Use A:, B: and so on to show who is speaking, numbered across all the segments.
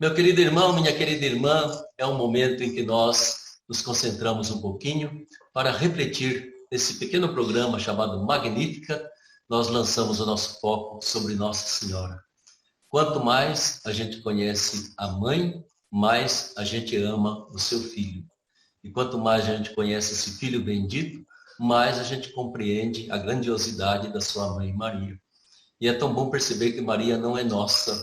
A: Meu querido irmão, minha querida irmã, é um momento em que nós nos concentramos um pouquinho para refletir nesse pequeno programa chamado Magnífica. Nós lançamos o nosso foco sobre Nossa Senhora. Quanto mais a gente conhece a mãe, mais a gente ama o seu filho. E quanto mais a gente conhece esse filho bendito, mais a gente compreende a grandiosidade da sua mãe Maria. E é tão bom perceber que Maria não é nossa,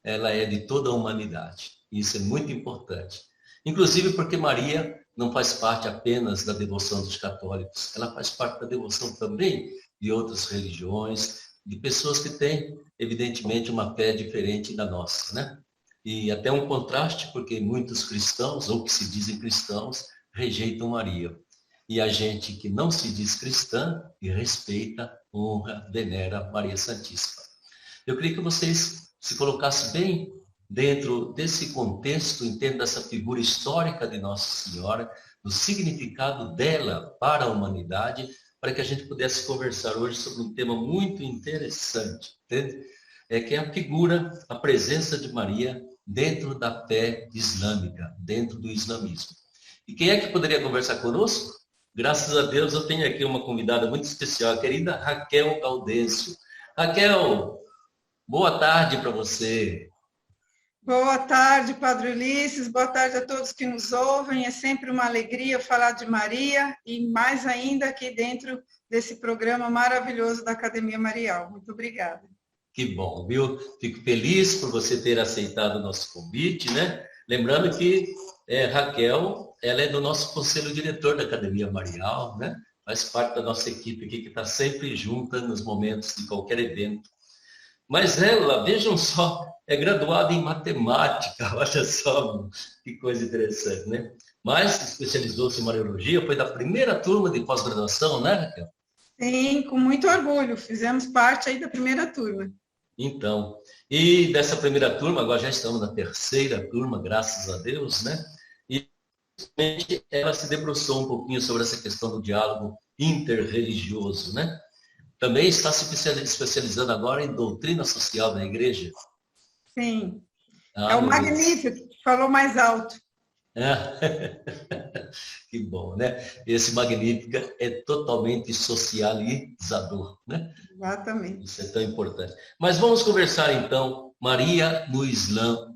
A: ela é de toda a humanidade. Isso é muito importante. Inclusive porque Maria não faz parte apenas da devoção dos católicos, ela faz parte da devoção também de outras religiões, de pessoas que têm, evidentemente, uma fé diferente da nossa, né? E até um contraste, porque muitos cristãos, ou que se dizem cristãos, rejeitam Maria. E a gente que não se diz cristã, e respeita, honra, venera Maria Santíssima. Eu queria que vocês se colocassem bem dentro desse contexto, entenda essa figura histórica de Nossa Senhora, do significado dela para a humanidade, para que a gente pudesse conversar hoje sobre um tema muito interessante, entende? Que é a figura, a presença de Maria dentro da fé islâmica, dentro do islamismo. E quem é que poderia conversar conosco? Graças a Deus eu tenho aqui uma convidada muito especial, a querida Raquel Gaudêncio. Raquel, boa tarde para você.
B: Boa tarde, Padre Ulisses, boa tarde a todos que nos ouvem. É sempre uma alegria falar de Maria e mais ainda aqui dentro desse programa maravilhoso da Academia Marial. Muito obrigada.
A: Que bom, viu? Fico feliz por você ter aceitado o nosso convite, né? Lembrando que Raquel, ela é do nosso conselho diretor da Academia Marial, né? Faz parte da nossa equipe aqui que está sempre junta nos momentos de qualquer evento. Mas ela, vejam só, é graduada em matemática, olha só que coisa interessante, né? Mas especializou-se em Mariologia, foi da primeira turma de pós-graduação, né, Raquel?
B: Sim, com muito orgulho, fizemos parte aí da primeira turma.
A: Então, e dessa primeira turma, agora já estamos na terceira turma, graças a Deus, né? E ela se debruçou um pouquinho sobre essa questão do diálogo interreligioso, né? Também está se especializando agora em doutrina social da igreja.
B: Sim, é o Magnífico que falou mais alto.
A: Que bom, né? Esse Magnífica é totalmente socializador, né?
B: Exatamente.
A: Isso é tão importante. Mas vamos conversar então, Maria no Islã.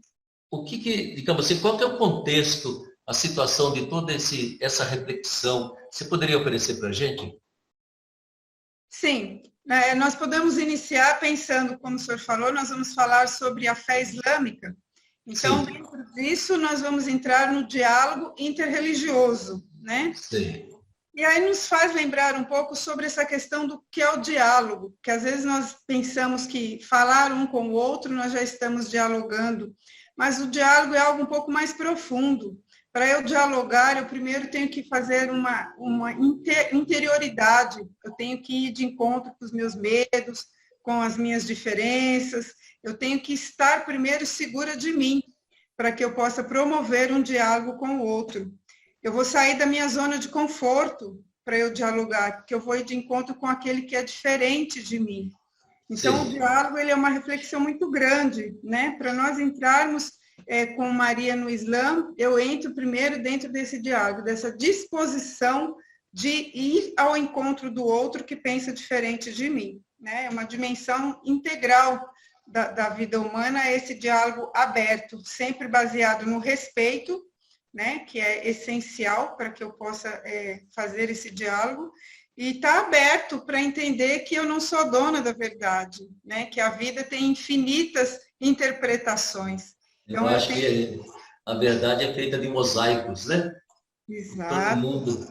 A: O que digamos assim, qual que é o contexto, a situação de toda essa reflexão? Você poderia oferecer para a gente?
B: Sim, nós podemos iniciar pensando, como o senhor falou, nós vamos falar sobre a fé islâmica. Então,
A: Sim.
B: Dentro disso, nós vamos entrar no diálogo interreligioso, né?
A: Sim.
B: E aí nos faz lembrar um pouco sobre essa questão do que é o diálogo, que às vezes nós pensamos que falar um com o outro, nós já estamos dialogando, mas o diálogo é algo um pouco mais profundo. Para eu dialogar, eu primeiro tenho que fazer uma interioridade, eu tenho que ir de encontro com os meus medos, com as minhas diferenças, eu tenho que estar primeiro segura de mim, para que eu possa promover um diálogo com o outro. Eu vou sair da minha zona de conforto para eu dialogar, porque eu vou ir de encontro com aquele que é diferente de mim. Então, o diálogo ele é uma reflexão muito grande, né? Para nós entrarmos com Maria no Islã, eu entro primeiro dentro desse diálogo, dessa disposição de ir ao encontro do outro que pensa diferente de mim, né? É uma dimensão integral da vida humana, esse diálogo aberto, sempre baseado no respeito, né, que é essencial para que eu possa fazer esse diálogo, e estar aberto para entender que eu não sou dona da verdade, né, que a vida tem infinitas interpretações.
A: Então, eu acho que a verdade é feita de mosaicos, né?
B: Exato.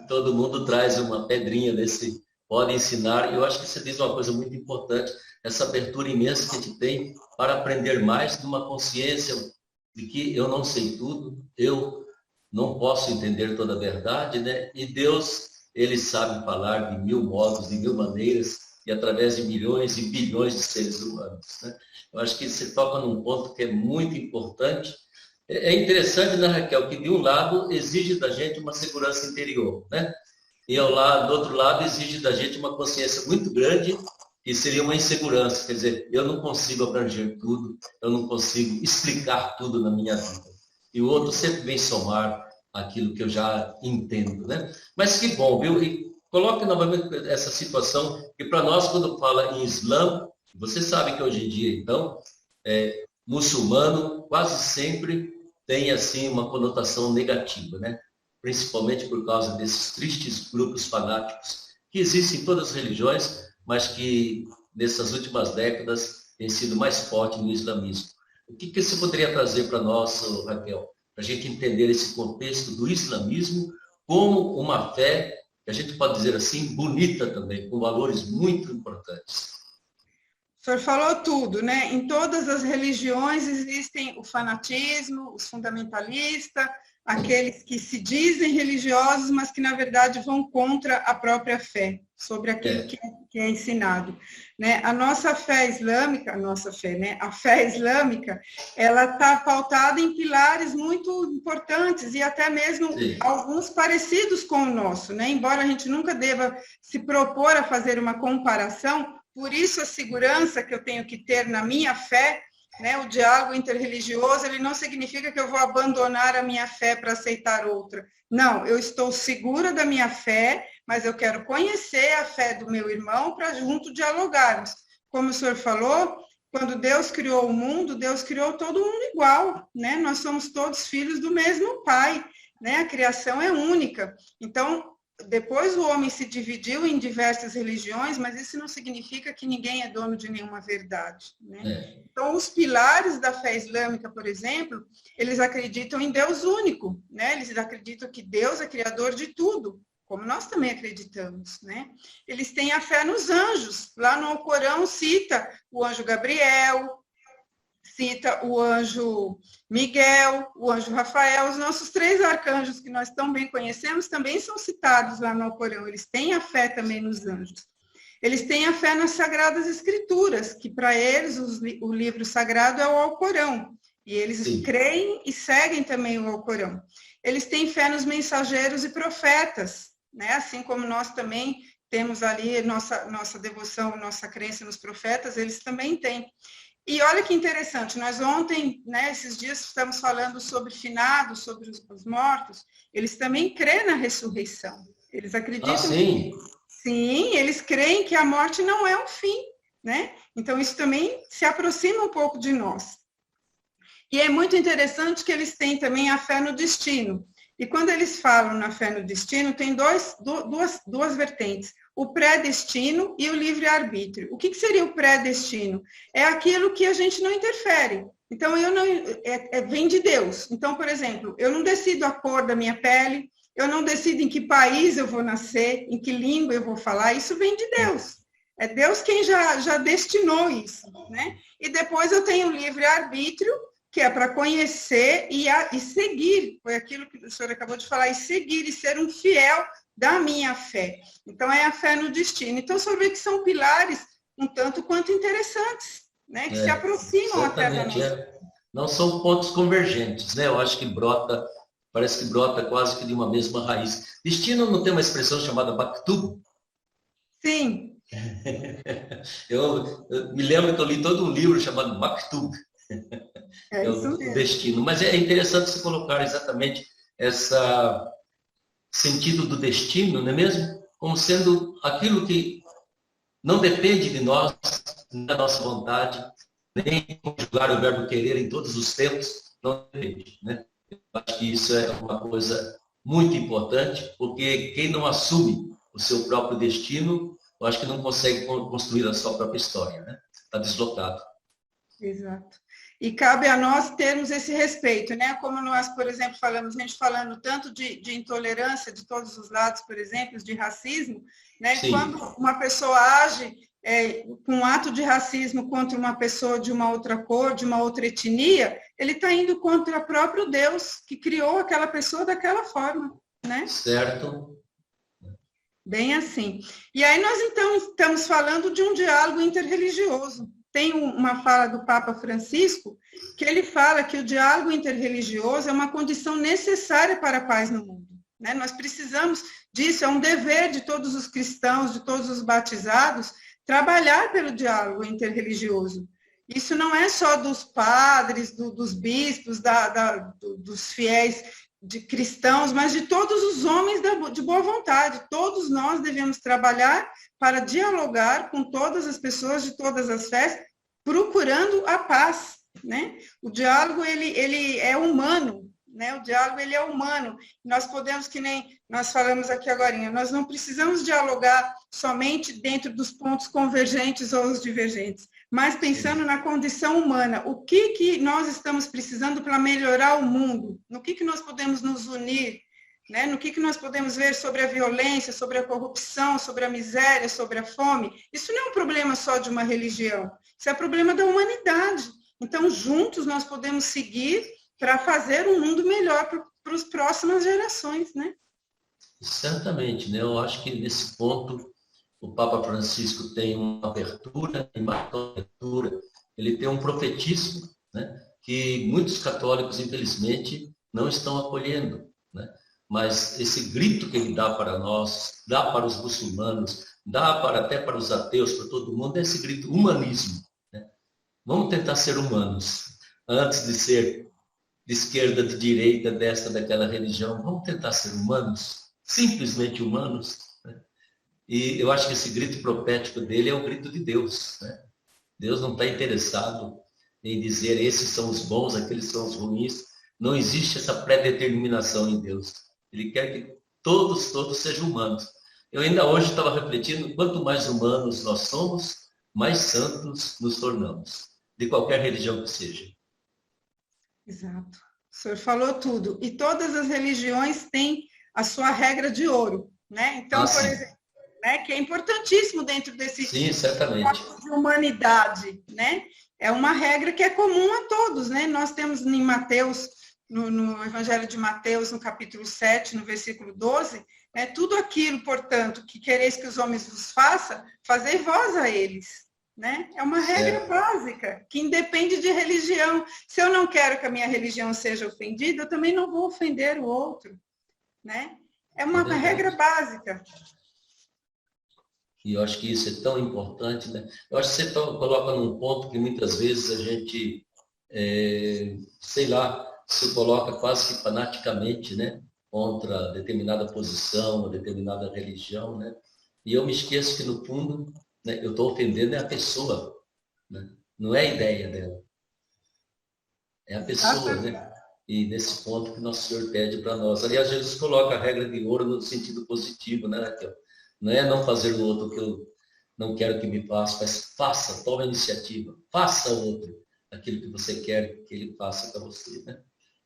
A: Todo mundo traz uma pedrinha desse, pode ensinar, e eu acho que você diz uma coisa muito importante, essa abertura imensa que a gente tem para aprender mais de uma consciência de que eu não sei tudo, eu não posso entender toda a verdade, né? E Deus, ele sabe falar de mil modos, de mil maneiras, e através de milhões e bilhões de seres humanos, né? Eu acho que você toca num ponto que é muito importante. É interessante, né, Raquel, que de um lado exige da gente uma segurança interior, né? E do outro lado exige da gente uma consciência muito grande que seria uma insegurança, quer dizer, eu não consigo abranger tudo, eu não consigo explicar tudo na minha vida. E o outro sempre vem somar aquilo que eu já entendo, né? Mas que bom, viu? E coloque novamente essa situação, que para nós, quando fala em Islã, você sabe que hoje em dia, então, muçulmano quase sempre tem, assim, uma conotação negativa, né? Principalmente por causa desses tristes grupos fanáticos que existem em todas as religiões, mas que nessas últimas décadas têm sido mais forte no islamismo. O que você poderia trazer para nós, Raquel, para a gente entender esse contexto do islamismo como uma fé, que a gente pode dizer assim, bonita também, com valores muito importantes?
B: O senhor falou tudo, né? Em todas as religiões existem o fanatismo, os fundamentalistas, aqueles que se dizem religiosos, mas que na verdade vão contra a própria fé, sobre aquilo que é ensinado, né? A nossa fé islâmica, a fé islâmica, ela está pautada em pilares muito importantes e até mesmo alguns parecidos com o nosso, né? Embora a gente nunca deva se propor a fazer uma comparação, por isso a segurança que eu tenho que ter na minha fé, né? O diálogo interreligioso, ele não significa que eu vou abandonar a minha fé para aceitar outra. Não, eu estou segura da minha fé, mas eu quero conhecer a fé do meu irmão para junto dialogarmos. Como o senhor falou, quando Deus criou o mundo, Deus criou todo mundo igual, né? Nós somos todos filhos do mesmo Pai, né? A criação é única. Então, depois o homem se dividiu em diversas religiões, mas isso não significa que ninguém é dono de nenhuma verdade, né? Então, os pilares da fé islâmica, por exemplo, eles acreditam em Deus único, né? Eles acreditam que Deus é criador de tudo, como nós também acreditamos, né? Eles têm a fé nos anjos. Lá no Alcorão cita o anjo Gabriel, cita o anjo Miguel, o anjo Rafael, os nossos 3 arcanjos que nós tão bem conhecemos também são citados lá no Alcorão. Eles têm a fé também nos anjos. Eles têm a fé nas Sagradas Escrituras, que para eles o livro sagrado é o Alcorão. E eles creem e seguem também o Alcorão. Eles têm fé nos mensageiros e profetas, né? Assim como nós também temos ali nossa devoção, nossa crença nos profetas, eles também têm. E olha que interessante, nós ontem, né, esses dias estamos falando sobre finados, sobre os mortos, eles também creem na ressurreição. Eles acreditam sim, eles creem que a morte não é um fim, né? Então isso também se aproxima um pouco de nós. E é muito interessante que eles têm também a fé no destino. E quando eles falam na fé no destino, tem duas vertentes. O predestino e o livre-arbítrio. O que seria o predestino? É aquilo que a gente não interfere. Então, vem de Deus. Então, por exemplo, eu não decido a cor da minha pele, eu não decido em que país eu vou nascer, em que língua eu vou falar, isso vem de Deus. É Deus quem já destinou isso, né? E depois eu tenho o livre-arbítrio, que é para conhecer e seguir, foi aquilo que o senhor acabou de falar, e seguir e ser um fiel da minha fé. Então, é a fé no destino. Então, o senhor vê que são pilares um tanto quanto interessantes, né? Que se aproximam até da nossa.
A: Não são pontos convergentes, né? Eu acho que parece que brota quase que de uma mesma raiz. Destino não tem uma expressão chamada Maktub?
B: Sim.
A: Eu me lembro que eu li todo um livro chamado Maktub.
B: É isso mesmo.
A: Destino. Mas é interessante você colocar exatamente esse sentido do destino, não é mesmo? Como sendo aquilo que não depende de nós, da nossa vontade, nem conjugar o verbo querer em todos os tempos, não depende, né? Eu acho que isso é uma coisa muito importante, porque quem não assume o seu próprio destino, eu acho que não consegue construir a sua própria história, né? Está deslocado.
B: Exato. E cabe a nós termos esse respeito, né? Como nós, por exemplo, falamos, a gente falando tanto de intolerância de todos os lados, por exemplo, de racismo, né?
A: Sim.
B: Quando uma pessoa age com um ato de racismo contra uma pessoa de uma outra cor, de uma outra etnia, ele está indo contra o próprio Deus, que criou aquela pessoa daquela forma, né?
A: Certo.
B: Bem assim. E aí nós, então, estamos falando de um diálogo interreligioso. Tem uma fala do Papa Francisco, que ele fala que o diálogo interreligioso é uma condição necessária para a paz no mundo, né? Nós precisamos disso, é um dever de todos os cristãos, de todos os batizados, trabalhar pelo diálogo interreligioso. Isso não é só dos padres, dos bispos, dos fiéis de cristãos, mas de todos os homens de boa vontade. Todos nós devemos trabalhar para dialogar com todas as pessoas de todas as fés, procurando a paz, né? O diálogo, ele é humano, né? O diálogo, ele é humano. Nós podemos, que nem nós falamos aqui agora, nós não precisamos dialogar somente dentro dos pontos convergentes ou os divergentes, mas pensando na condição humana, o que nós estamos precisando para melhorar o mundo, no que nós podemos nos unir, né? No que nós podemos ver sobre a violência, sobre a corrupção, sobre a miséria, sobre a fome. Isso não é um problema só de uma religião, isso é problema da humanidade. Então, juntos nós podemos seguir para fazer um mundo melhor para as próximas gerações, né?
A: Certamente, né? Eu acho que nesse ponto o Papa Francisco tem uma abertura, e mais uma abertura, ele tem um profetismo, né? Que muitos católicos, infelizmente, não estão acolhendo, né? Mas esse grito que ele dá para nós, dá para os muçulmanos, dá até para os ateus, para todo mundo, é esse grito, humanismo, né? Vamos tentar ser humanos, antes de ser de esquerda, de direita, desta, daquela religião, vamos tentar ser humanos, simplesmente humanos, né? E eu acho que esse grito profético dele é o grito de Deus, né? Deus não está interessado em dizer esses são os bons, aqueles são os ruins. Não existe essa pré-determinação em Deus. Ele quer que todos sejam humanos. Eu ainda hoje estava refletindo, quanto mais humanos nós somos, mais santos nos tornamos, de qualquer religião que seja.
B: Exato. O senhor falou tudo. E todas as religiões têm a sua regra de ouro, né? Então, por exemplo, né, que é importantíssimo dentro desse
A: certamente,
B: de humanidade, né? É uma regra que é comum a todos, né? Nós temos em Mateus, no Evangelho de Mateus, no capítulo 7, no versículo 12, né, tudo aquilo, portanto, que quereis que os homens vos façam, fazei vós a eles. Né? É uma regra básica, que independe de religião. Se eu não quero que a minha religião seja ofendida, eu também não vou ofender o outro. Né? É uma regra básica.
A: E eu acho que isso é tão importante, né? Eu acho que você coloca num ponto que muitas vezes a gente, sei lá, se coloca quase que fanaticamente, né? Contra determinada posição, uma determinada religião, né? E eu me esqueço que, no fundo, né, eu estou ofendendo a pessoa, né? Não é a ideia dela. É a pessoa, né? E nesse ponto que Nosso Senhor pede para nós. Aliás, Jesus coloca a regra de ouro no sentido positivo, né, Raquel? Não é não fazer no outro o que eu não quero que me faça, mas faça, tome a iniciativa, faça ao outro aquilo que você quer que ele faça para você, né?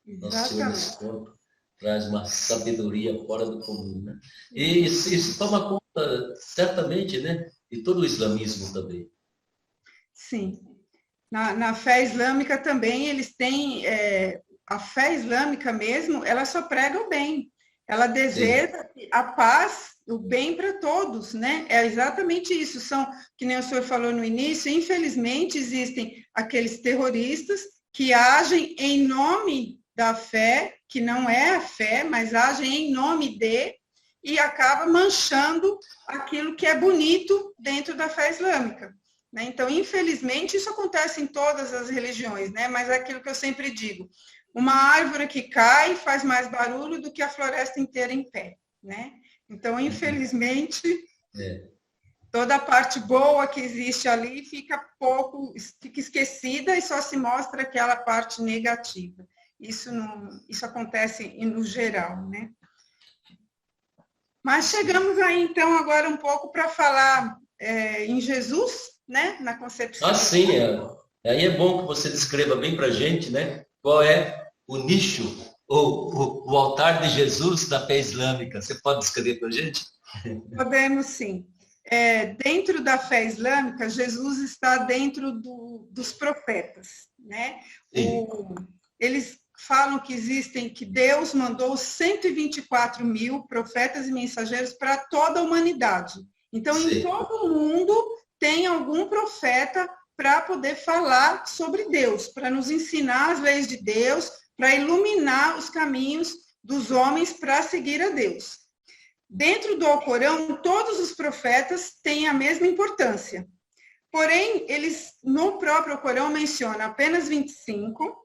A: Nosso Senhor, nesse ponto, traz uma sabedoria fora do comum, né? E isso toma conta, certamente, né, de todo o islamismo também.
B: Sim. Na fé islâmica também, eles têm... a fé islâmica mesmo, ela só prega o bem. Ela deseja a paz, o bem para todos, né? É exatamente isso. São, que nem o senhor falou no início, infelizmente existem aqueles terroristas que agem em nome da fé, que não é a fé, mas agem em nome de, e acaba manchando aquilo que é bonito dentro da fé islâmica. Né? Então, infelizmente, isso acontece em todas as religiões, né? Mas é aquilo que eu sempre digo, uma árvore que cai faz mais barulho do que a floresta inteira em pé, né? Então, infelizmente, toda a parte boa que existe ali fica esquecida e só se mostra aquela parte negativa. Isso acontece no geral, né? Mas chegamos aí, então, agora um pouco para falar em Jesus, né? Na concepção.
A: Sim. Aí é bom que você descreva bem para a gente, né? Qual é o nicho, ou o altar de Jesus da fé islâmica. Você pode descrever para a gente?
B: Podemos, sim. Dentro da fé islâmica, Jesus está dentro dos profetas, né? Eles falam que Deus mandou 124 mil profetas e mensageiros para toda a humanidade. Então, em todo o mundo, tem algum profeta para poder falar sobre Deus, para nos ensinar as leis de Deus, para iluminar os caminhos dos homens para seguir a Deus. Dentro do Alcorão, todos os profetas têm a mesma importância, Porém, eles, no próprio Corão, mencionam apenas 25,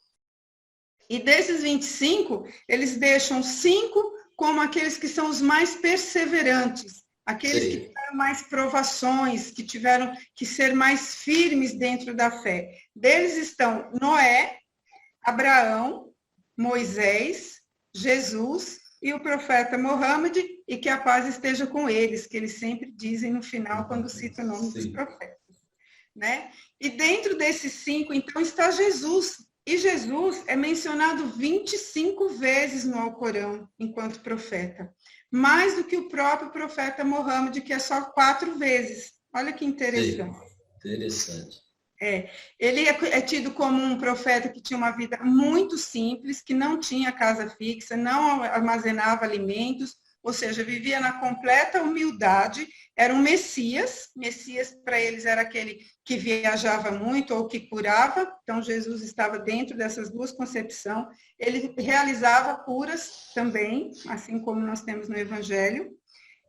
B: e desses 25, eles deixam 5 como aqueles que são os mais perseverantes, aqueles
A: Sim.
B: que tiveram mais provações, que tiveram que ser mais firmes dentro da fé. Deles estão Noé, Abraão, Moisés, Jesus e o profeta Mohammed, e que a paz esteja com eles, que eles sempre dizem no final, quando citam o nome dos profetas. Né? E dentro desses 5, então, está Jesus. E Jesus é mencionado 25 vezes no Alcorão, enquanto profeta. Mais do que o próprio profeta Mohammed, que é só 4 vezes. Olha que interessante.
A: Sim, interessante.
B: Ele é tido como um profeta que tinha uma vida muito simples, que não tinha casa fixa, não armazenava alimentos, ou seja, vivia na completa humildade, era um Messias para eles era aquele que viajava muito ou que curava, então Jesus estava dentro dessas duas concepções, ele realizava curas também, assim como nós temos no Evangelho,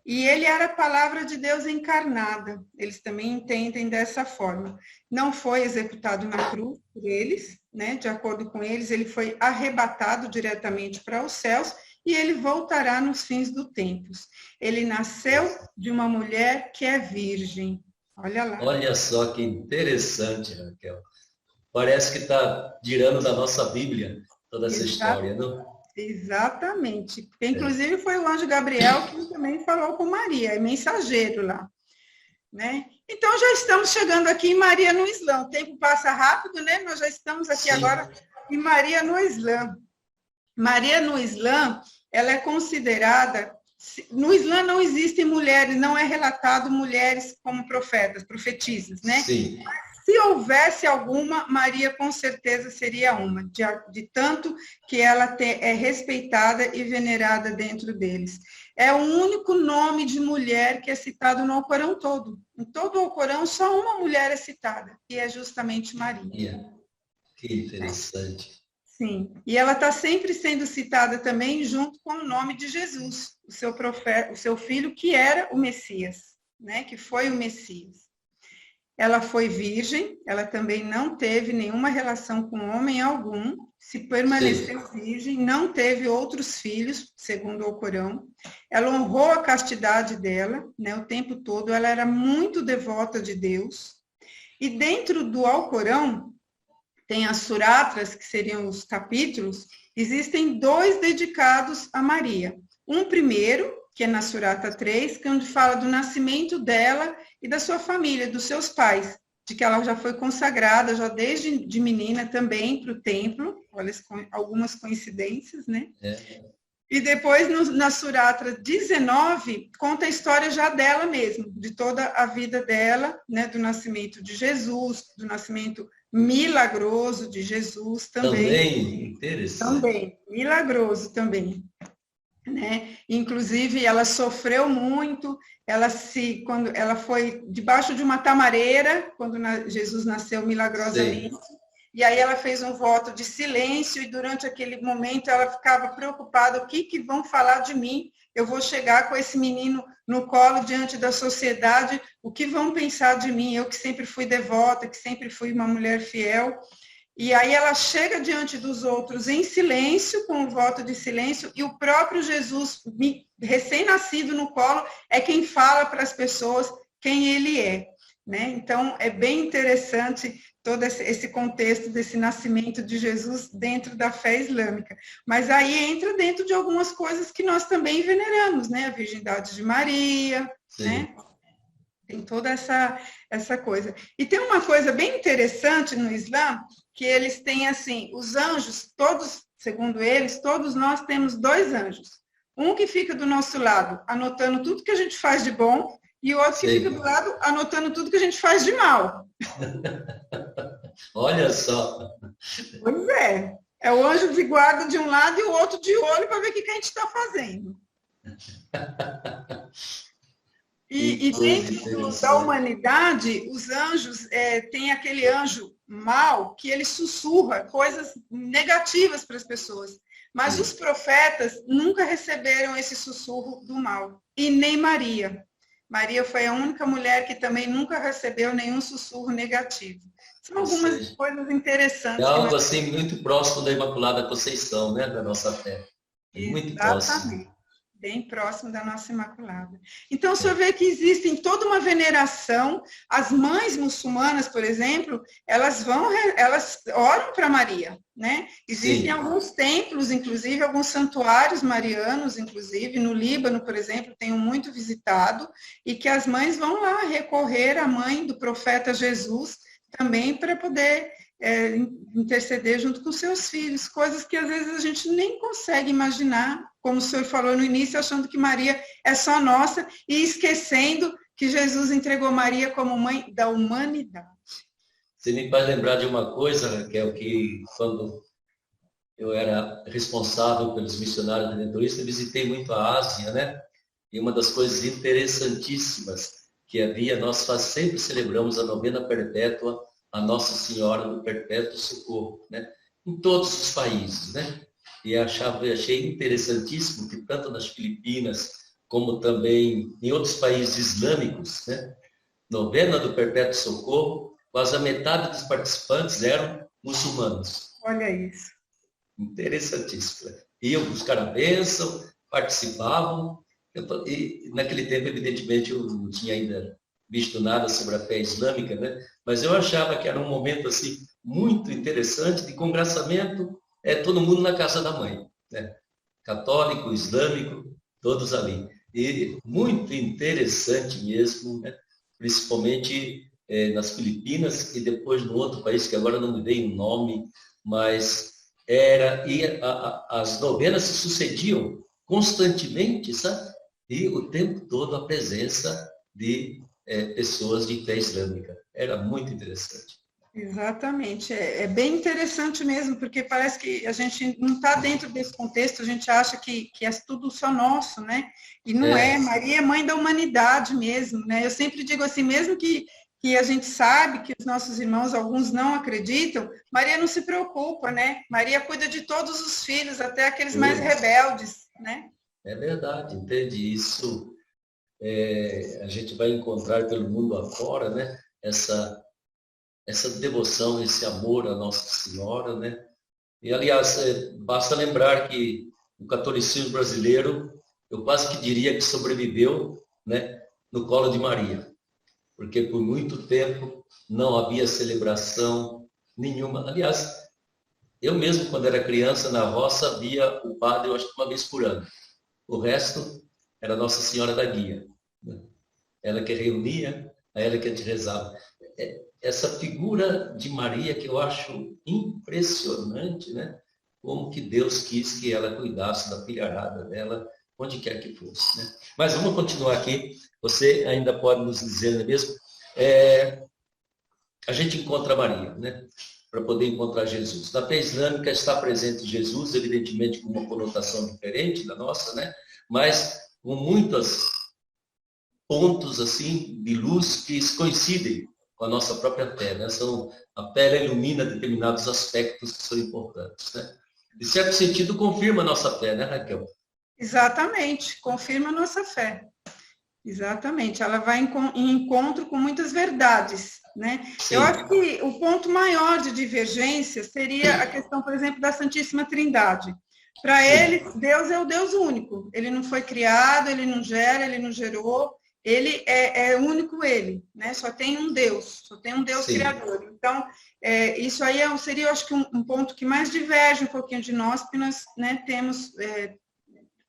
B: e ele era a palavra de Deus encarnada, eles também entendem dessa forma. Não foi executado na cruz por eles, né? De acordo com eles, ele foi arrebatado diretamente para os céus, e ele voltará nos fins do tempos. Ele nasceu de uma mulher que é virgem. Olha lá.
A: Olha só que interessante, Raquel. Parece que está tirando da nossa Bíblia toda essa história, não?
B: Exatamente. Inclusive foi o anjo Gabriel que também falou com Maria, é mensageiro lá. Né? Então já estamos chegando aqui em Maria no Islã. O tempo passa rápido, né? Nós já estamos aqui agora em Maria no Islã. Maria no Islã, ela é considerada... No Islã não existem mulheres, não é relatado mulheres como profetas, profetisas, né?
A: Sim.
B: Se houvesse alguma, Maria com certeza seria uma, de tanto que ela é respeitada e venerada dentro deles. É o único nome de mulher que é citado no Alcorão todo. Em todo o Alcorão, só uma mulher é citada, e é justamente Maria.
A: Que interessante.
B: Sim, e ela está sempre sendo citada também junto com o nome de Jesus, o seu profeta, o seu filho, que era o Messias, né? Que foi o Messias. Ela foi virgem, ela também não teve nenhuma relação com homem algum, se permaneceu virgem, não teve outros filhos, segundo o Alcorão. Ela honrou a castidade dela, né, o tempo todo, ela era muito devota de Deus. E dentro do Alcorão, tem as suratras, que seriam os capítulos, existem 2 dedicados a Maria. Um primeiro, que é na surata 3, que é onde fala do nascimento dela e da sua família, dos seus pais, de que ela já foi consagrada, já desde de menina também, para o templo, olha algumas coincidências, né? E depois, na surata 19, conta a história já dela mesmo, de toda a vida dela, né? Do nascimento de Jesus, do nascimento milagroso de Jesus também.
A: Também, interessante.
B: Também, milagroso também. Né? Inclusive, ela sofreu muito, quando ela foi debaixo de uma tamareira, quando Jesus nasceu milagrosamente, e aí ela fez um voto de silêncio, e durante aquele momento ela ficava preocupada, o que vão falar de mim? Eu vou chegar com esse menino no colo diante da sociedade, o que vão pensar de mim? Eu que sempre fui devota, que sempre fui uma mulher fiel. E aí ela chega diante dos outros em silêncio, com um voto de silêncio, e o próprio Jesus, recém-nascido no colo, é quem fala para as pessoas quem ele é. Né? Então, é bem interessante todo esse contexto desse nascimento de Jesus dentro da fé islâmica. Mas aí entra dentro de algumas coisas que nós também veneramos, né? A virgindade de Maria, né? Tem toda essa coisa. E tem uma coisa bem interessante no Islã, que eles têm assim, os anjos, todos, segundo eles, todos nós temos 2 anjos. Um que fica do nosso lado, anotando tudo que a gente faz de bom, e o outro que fica do lado, anotando tudo que a gente faz de mal.
A: Olha só.
B: Pois é. É o anjo de guarda de um lado e o outro de olho para ver o que a gente está fazendo. E dentro da humanidade, os anjos, tem aquele anjo mau que ele sussurra coisas negativas para as pessoas. Mas os profetas nunca receberam esse sussurro do mal. E nem Maria. Maria foi a única mulher que também nunca recebeu nenhum sussurro negativo. São algumas coisas interessantes.
A: É algo assim muito próximo da Imaculada Conceição, né? Da nossa fé. Muito próximo.
B: Bem próximo da nossa Imaculada. Então, o senhor vê que existe toda uma veneração. As mães muçulmanas, por exemplo, elas oram para Maria, né? Existem alguns templos, inclusive, alguns santuários marianos, inclusive, no Líbano, por exemplo, tenho muito visitado, e que as mães vão lá recorrer à mãe do profeta Jesus, também para poder interceder junto com seus filhos, coisas que às vezes a gente nem consegue imaginar, como o senhor falou no início, achando que Maria é só nossa e esquecendo que Jesus entregou Maria como mãe da humanidade.
A: Você me faz lembrar de uma coisa, Raquel, que quando eu era responsável pelos missionários redentoristas, eu visitei muito a Ásia, né? E uma das coisas interessantíssimas que havia, nós sempre celebramos a novena perpétua a Nossa Senhora do Perpétuo Socorro, né? Em todos os países, né? E achei interessantíssimo que tanto nas Filipinas como também em outros países islâmicos, né? Novena do Perpétuo Socorro, quase a metade dos participantes eram muçulmanos.
B: Olha isso.
A: Interessantíssimo. Iam buscar a bênção, participavam, e naquele tempo, evidentemente, eu não tinha ainda visto nada sobre a fé islâmica, né? Mas eu achava que era um momento assim muito interessante de congraçamento, todo mundo na casa da mãe, né? Católico, islâmico, todos ali. E muito interessante mesmo, né? Principalmente nas Filipinas e depois no outro país, que agora não me veio o nome, mas as novenas se sucediam constantemente, sabe? E o tempo todo a presença de pessoas de fé islâmica. Era muito interessante.
B: Exatamente. É bem interessante mesmo, porque parece que a gente não está dentro desse contexto, a gente acha que é tudo só nosso, né? E não é. Maria é mãe da humanidade mesmo, né? Eu sempre digo assim, mesmo que a gente sabe que os nossos irmãos, alguns não acreditam, Maria não se preocupa, né? Maria cuida de todos os filhos, até aqueles mais rebeldes, né?
A: É verdade, entende? Isso a gente vai encontrar pelo mundo afora, né? Essa devoção, esse amor à Nossa Senhora, né? E, aliás, basta lembrar que o catolicismo brasileiro, eu quase que diria que sobreviveu, né, no colo de Maria, porque por muito tempo não havia celebração nenhuma. Aliás, eu mesmo, quando era criança, na roça, via o padre, eu acho que uma vez por ano. O resto era Nossa Senhora da Guia, né? Ela que reunia, ela que te rezava. Essa figura de Maria que eu acho impressionante, né? Como que Deus quis que ela cuidasse da filharada dela, onde quer que fosse, né? Mas vamos continuar aqui. Você ainda pode nos dizer, não é mesmo? A gente encontra Maria, né? Para poder encontrar Jesus. Na fé islâmica está presente Jesus, evidentemente com uma conotação diferente da nossa, né? Mas com muitos pontos assim de luz que coincidem com a nossa própria fé, né? A fé ilumina determinados aspectos que são importantes, né? De certo sentido, confirma a nossa fé, né, Raquel?
B: Exatamente, confirma a nossa fé. Exatamente, ela vai em encontro com muitas verdades, né? Sim. Eu acho que o ponto maior de divergência seria a questão, por exemplo, da Santíssima Trindade. Para ele, Deus é o Deus único. Ele não foi criado, ele não gera, ele não gerou. Ele é único ele, né? Só tem um Deus Sim. Criador. Então, isso aí seria, eu acho que um ponto que mais diverge um pouquinho de nós, porque nós, né, temos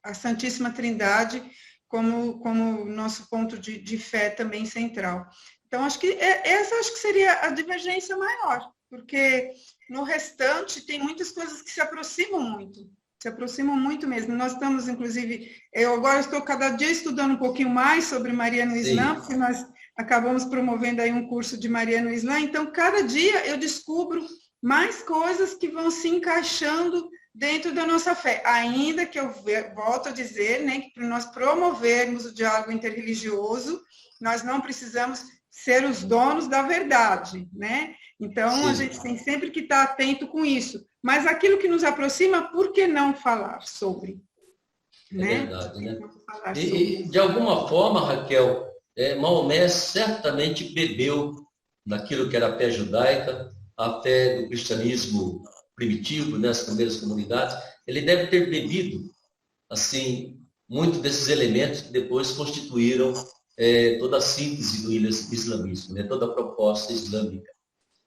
B: a Santíssima Trindade como nosso ponto de fé também central. Então, acho que essa seria a divergência maior, porque no restante tem muitas coisas que se aproximam muito mesmo. Nós estamos, inclusive, eu agora estou cada dia estudando um pouquinho mais sobre Maria no Islã, porque nós acabamos promovendo aí um curso de Maria no Islã, então cada dia eu descubro mais coisas que vão se encaixando dentro da nossa fé, ainda que eu volto a dizer, né, que para nós promovermos o diálogo interreligioso, nós não precisamos ser os donos da verdade, né? Então, Sim. A gente tem sempre que estar atento com isso. Mas aquilo que nos aproxima, por que não falar sobre?
A: É verdade, né? E, de alguma forma, Raquel, Maomé certamente bebeu naquilo que era a fé judaica, a fé do cristianismo primitivo, né, as primeiras comunidades. Ele deve ter bebido, assim, muito desses elementos que depois constituíram toda a síntese do islamismo, né, toda a proposta islâmica.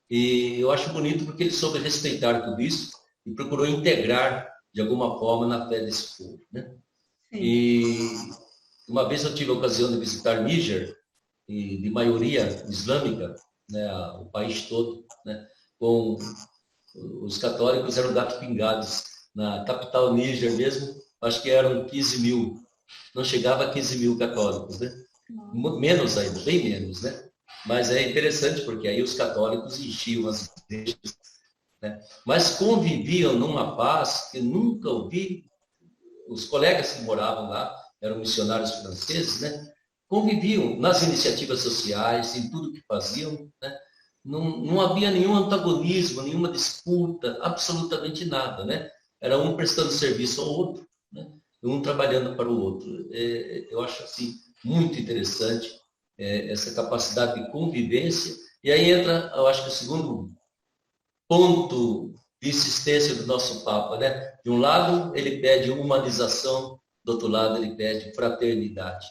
A: E eu acho bonito porque ele soube respeitar tudo isso e procurou integrar, de alguma forma, na fé desse povo, né? E uma vez eu tive a ocasião de visitar Níger, e de maioria islâmica, né, o país todo, né, com os católicos eram gatos pingados. Na capital Níger mesmo, acho que eram 15 mil, não chegava a 15 mil católicos, né? Menos ainda, bem menos, né? Mas é interessante porque aí os católicos enchiam as igrejas, né? Mas conviviam numa paz que nunca ouvi. Os colegas que moravam lá, eram missionários franceses, né? Conviviam nas iniciativas sociais, em tudo que faziam, né? Não havia nenhum antagonismo, nenhuma disputa, absolutamente nada, né? Era um prestando serviço ao outro, né? Um trabalhando para o outro. Eu acho assim muito interessante essa capacidade de convivência. E aí entra, eu acho que o segundo ponto de insistência do nosso Papa, né? De um lado, ele pede humanização, do outro lado, ele pede fraternidade.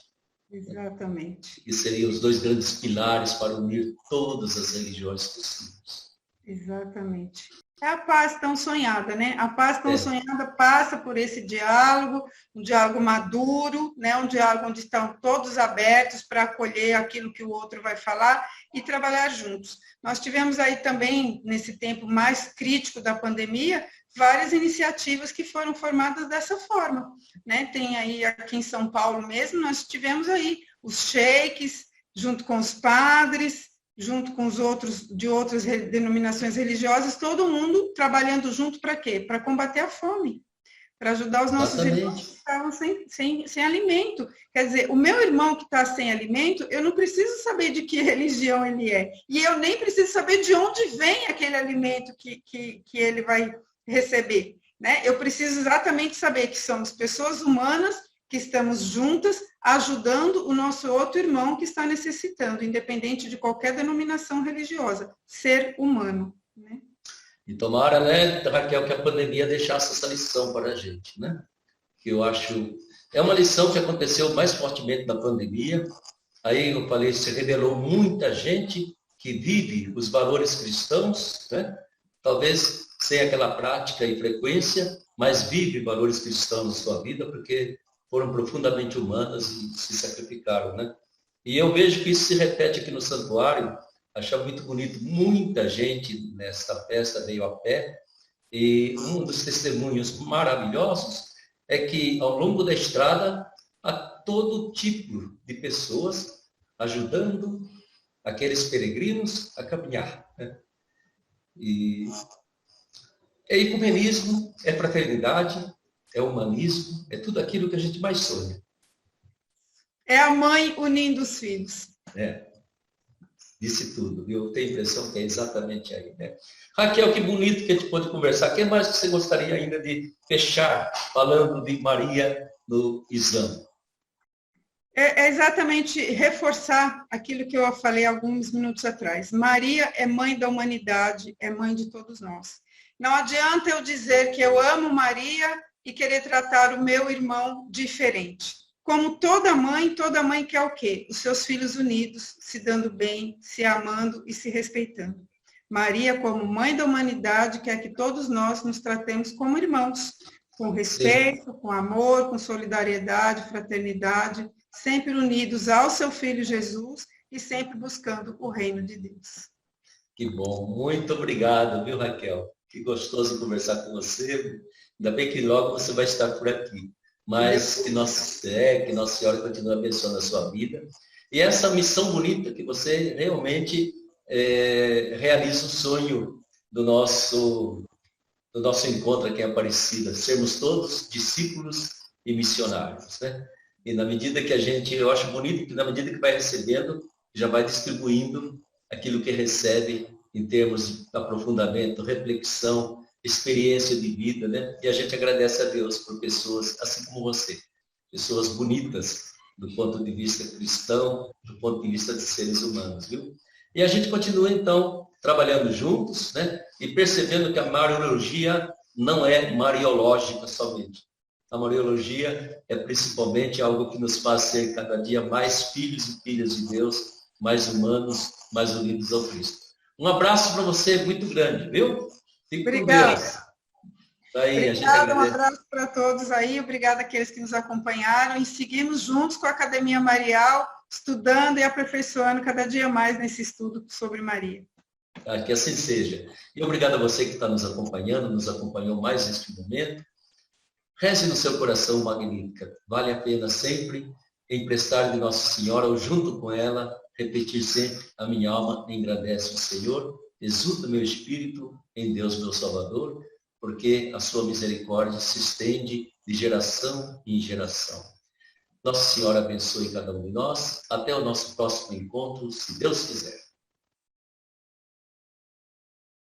B: Exatamente.
A: Que seriam os dois grandes pilares para unir todas as religiões possíveis.
B: Exatamente. É a paz tão sonhada, né? A paz tão sonhada passa por esse diálogo, um diálogo maduro, né? Um diálogo onde estão todos abertos para acolher aquilo que o outro vai falar e trabalhar juntos. Nós tivemos aí também, nesse tempo mais crítico da pandemia, várias iniciativas que foram formadas dessa forma, né? Tem aí aqui em São Paulo mesmo, nós tivemos aí os sheiks, junto com os padres, junto com os outros de outras denominações religiosas, todo mundo trabalhando junto para quê? Para combater a fome, para ajudar os nossos irmãos que estavam sem alimento. Quer dizer, o meu irmão que está sem alimento, eu não preciso saber de que religião ele é, e eu nem preciso saber de onde vem aquele alimento que ele vai receber, né? Eu preciso exatamente saber que somos pessoas humanas, que estamos juntas, ajudando o nosso outro irmão que está necessitando, independente de qualquer denominação religiosa, ser humano, né?
A: E tomara, né, Raquel, que a pandemia deixasse essa lição para a gente, né? Que eu acho... É uma lição que aconteceu mais fortemente na pandemia. Aí, eu falei, se revelou muita gente que vive os valores cristãos, né? Talvez sem aquela prática e frequência, mas vive valores cristãos na sua vida, porque foram profundamente humanas e se sacrificaram, né? E eu vejo que isso se repete aqui no santuário. Achava muito bonito, muita gente nesta festa veio a pé, e um dos testemunhos maravilhosos é que ao longo da estrada há todo tipo de pessoas ajudando aqueles peregrinos a caminhar, né? E é ecumenismo, é fraternidade, é humanismo, é tudo aquilo que a gente mais sonha.
B: É a mãe unindo os filhos.
A: Disse tudo, viu? Eu tenho a impressão que é exatamente aí, né? Raquel, que bonito que a gente pôde conversar. O que mais você gostaria ainda de fechar falando de Maria no Islã?
B: É exatamente reforçar aquilo que eu falei alguns minutos atrás. Maria é mãe da humanidade, é mãe de todos nós. Não adianta eu dizer que eu amo Maria e querer tratar o meu irmão diferente. Como toda mãe quer o quê? Os seus filhos unidos, se dando bem, se amando e se respeitando. Maria, como mãe da humanidade, quer que todos nós nos tratemos como irmãos, com respeito, com amor, com solidariedade, fraternidade, sempre unidos ao seu Filho Jesus e sempre buscando o reino de Deus.
A: Que bom, muito obrigado, viu, Raquel? Que gostoso conversar com você. Ainda bem que logo você vai estar por aqui. Mas que Nossa Senhora continue abençoando a sua vida. E essa missão bonita que você realmente realiza o sonho do nosso encontro aqui em Aparecida, sermos todos discípulos e missionários, né? E na medida que eu acho bonito que na medida que vai recebendo, já vai distribuindo aquilo que recebe em termos de aprofundamento, reflexão, experiência de vida, né? E a gente agradece a Deus por pessoas assim como você, pessoas bonitas do ponto de vista cristão, do ponto de vista de seres humanos, viu? E a gente continua, então, trabalhando juntos, né? E percebendo que a Mariologia não é mariológica somente. A Mariologia é principalmente algo que nos faz ser cada dia mais filhos e filhas de Deus, mais humanos, mais unidos ao Cristo. Um abraço para você muito grande, viu? Fique com Deus.
B: Aí, obrigada, um abraço para todos aí, obrigada àqueles que nos acompanharam e seguimos juntos com a Academia Marial, estudando e aperfeiçoando cada dia mais nesse estudo sobre Maria.
A: Que assim seja. E obrigado a você que está nos acompanhando, nos acompanhou mais neste momento. Reze no seu coração, Magnífica. Vale a pena sempre emprestar de Nossa Senhora ou junto com ela, repetir sempre: a minha alma engrandece o Senhor, exulta meu espírito em Deus meu Salvador, porque a sua misericórdia se estende de geração em geração. Nossa Senhora abençoe cada um de nós. Até o nosso próximo encontro, se Deus quiser.